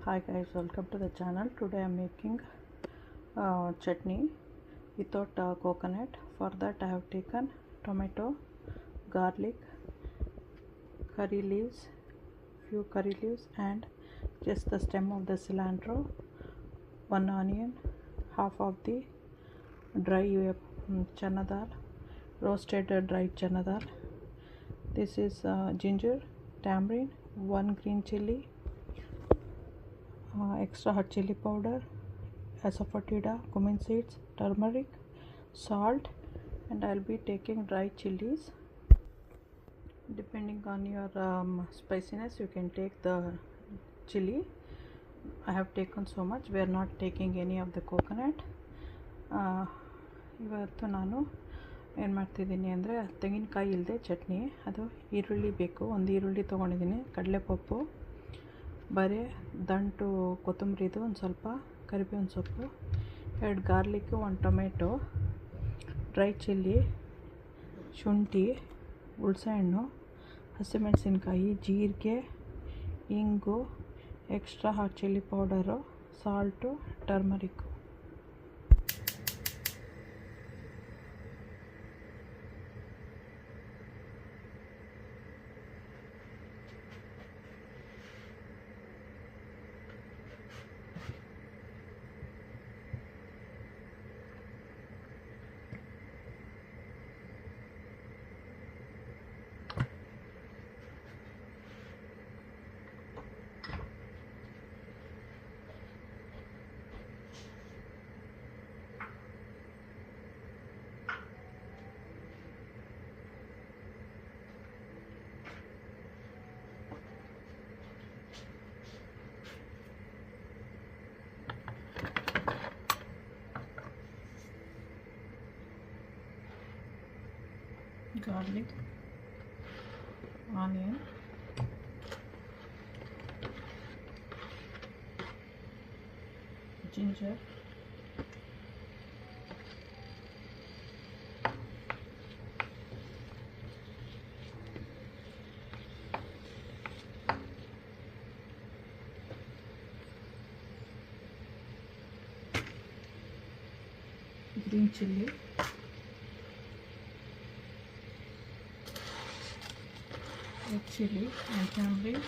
Hi guys, welcome to the channel. Today I am making chutney without coconut. For that I have taken tomato, garlic, curry leaves, few curry leaves and just the stem of the cilantro, one onion, half of the dry chana dal, roasted dry chana dal. This is ginger, tamarind, one green chili, extra hot chili powder, asafoetida, cumin seeds, turmeric, salt, and I'll be taking dry chilies. Depending on your spiciness, you can take the chili. I have taken so much. We are not taking any of the coconut. ಇವತ್ತು ನಾನು ಏನು ಮಾಡ್ತಿದ್ದೀನಿ ಅಂದರೆ ತೆಂಗಿನಕಾಯಿ ಇಲ್ಲದೆ ಚಟ್ನಿ. ಅದು ಈರುಳ್ಳಿ ಬೇಕು, ಒಂದು ಈರುಳ್ಳಿ ತೊಗೊಂಡಿದ್ದೀನಿ, ಕಡಲೆಪಪ್ಪು, ಬರೀ ದಂಟು ಕೊತ್ತಂಬರಿದು ಒಂದು ಸ್ವಲ್ಪ, ಕರಿಬೇವಿನ ಸೊಪ್ಪು, 2 ಗಾರ್ಲಿಕ್ಕು, 1 ಟೊಮೆಟೊ, ಡ್ರೈ ಚಿಲ್ಲಿ, ಶುಂಠಿ, ಹುಣಸೆಹಣ್ಣು, ಹಸಿಮೆಣಸಿನ್ಕಾಯಿ, ಜೀರಿಗೆ, ಇಂಗು, extra hot chilli powder, salt, turmeric. Garlic, onion, ginger, green chili, red chili and tamarind,